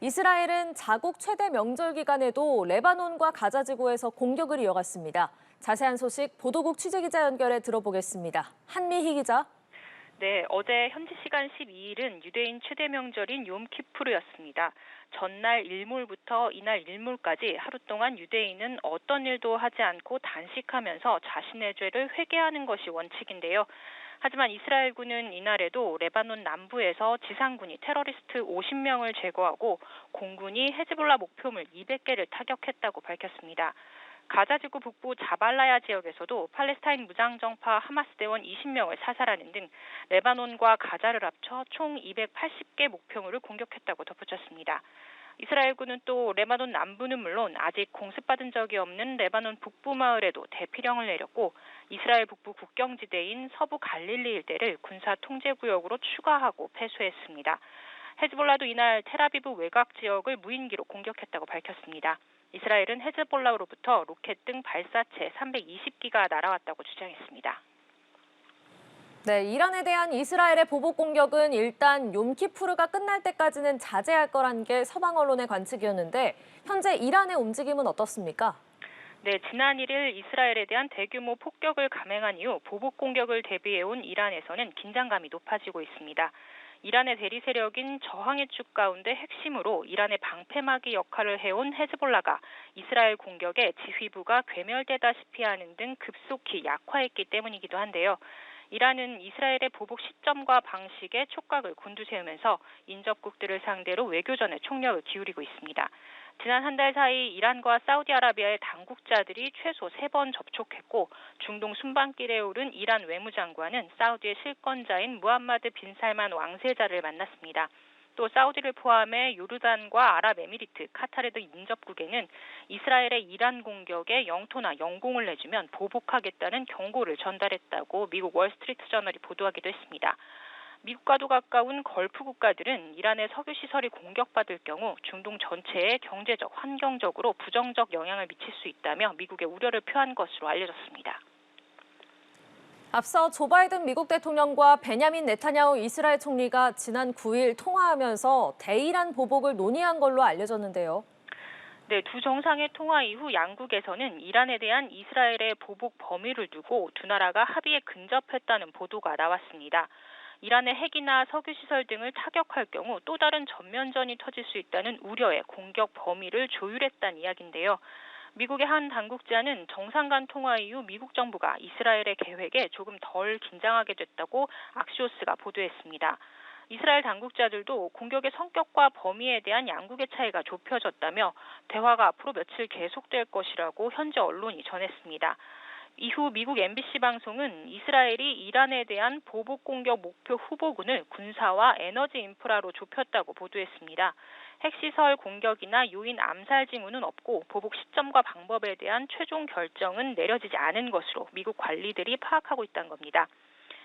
이스라엘은 자국 최대 명절 기간에도 레바논과 가자 지구에서 공격을 이어갔습니다. 자세한 소식 보도국 취재기자 연결해 들어보겠습니다. 한미희 기자. 네, 어제 현지 시간 12일은 유대인 최대 명절인 욤키푸르였습니다. 전날 일몰부터 이날 일몰까지 하루 동안 유대인은 어떤 일도 하지 않고 단식하면서 자신의 죄를 회개하는 것이 원칙인데요. 하지만 이스라엘군은 이날에도 레바논 남부에서 지상군이 테러리스트 50명을 제거하고 공군이 헤즈볼라 목표물 200개를 타격했다고 밝혔습니다. 가자지구 북부 자발라야 지역에서도 팔레스타인 무장정파 하마스 대원 20명을 사살하는 등 레바논과 가자를 합쳐 총 280개 목표물을 공격했다고 덧붙였습니다. 이스라엘군은 또 레바논 남부는 물론 아직 공습받은 적이 없는 레바논 북부 마을에도 대피령을 내렸고 이스라엘 북부 국경지대인 서부 갈릴리 일대를 군사 통제구역으로 추가하고 폐쇄했습니다. 헤즈볼라도 이날 텔아비브 외곽 지역을 무인기로 공격했다고 밝혔습니다. 이스라엘은 헤즈볼라로부터 로켓 등 발사체 320기가 날아왔다고 주장했습니다. 네, 이란에 대한 이스라엘의 보복 공격은 일단 욤키푸르가 끝날 때까지는 자제할 거란 게 서방 언론의 관측이었는데 현재 이란의 움직임은 어떻습니까? 네, 지난 1일 이스라엘에 대한 대규모 폭격을 감행한 이후 보복 공격을 대비해온 이란에서는 긴장감이 높아지고 있습니다. 이란의 대리 세력인 저항의 축 가운데 핵심으로 이란의 방패막이 역할을 해온 헤즈볼라가 이스라엘 공격에 지휘부가 괴멸되다시피 하는 등 급속히 약화했기 때문이기도 한데요. 이란은 이스라엘의 보복 시점과 방식에 촉각을 곤두세우면서 인접국들을 상대로 외교전에 총력을 기울이고 있습니다. 지난 한 달 사이 이란과 사우디아라비아의 당국자들이 최소 3번 접촉했고 중동 순방길에 오른 이란 외무장관은 사우디의 실권자인 무함마드 빈 살만 왕세자를 만났습니다. 또 사우디를 포함해 요르단과 아랍에미리트, 카타르 등 인접국에는 이스라엘의 이란 공격에 영토나 영공을 내주면 보복하겠다는 경고를 전달했다고 미국 월스트리트 저널이 보도하기도 했습니다. 미국과도 가까운 걸프 국가들은 이란의 석유 시설이 공격받을 경우 중동 전체에 경제적, 환경적으로 부정적 영향을 미칠 수 있다며 미국의 우려를 표한 것으로 알려졌습니다. 앞서 조 바이든 미국 대통령과 베냐민 네타냐후 이스라엘 총리가 지난 9일 통화하면서 대이란 보복을 논의한 걸로 알려졌는데요. 네, 두 정상의 통화 이후 양국에서는 이란에 대한 이스라엘의 보복 범위를 두고 두 나라가 합의에 근접했다는 보도가 나왔습니다. 이란의 핵이나 석유시설 등을 타격할 경우 또 다른 전면전이 터질 수 있다는 우려에 공격 범위를 조율했다는 이야기인데요. 미국의 한 당국자는 정상 간 통화 이후 미국 정부가 이스라엘의 계획에 조금 덜 긴장하게 됐다고 악시오스가 보도했습니다. 이스라엘 당국자들도 공격의 성격과 범위에 대한 양국의 차이가 좁혀졌다며 대화가 앞으로 며칠 계속될 것이라고 현지 언론이 전했습니다. 이후 미국 MBC 방송은 이스라엘이 이란에 대한 보복 공격 목표 후보군을 군사와 에너지 인프라로 좁혔다고 보도했습니다. 핵시설 공격이나 요인 암살 징후는 없고 보복 시점과 방법에 대한 최종 결정은 내려지지 않은 것으로 미국 관리들이 파악하고 있다는 겁니다.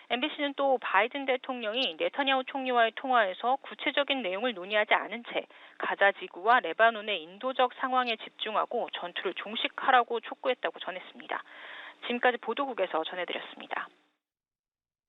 MBC는 또 바이든 대통령이 네타냐후 총리와의 통화에서 구체적인 내용을 논의하지 않은 채 가자 지구와 레바논의 인도적 상황에 집중하고 전투를 종식하라고 촉구했다고 전했습니다. 지금까지 보도국에서 전해드렸습니다.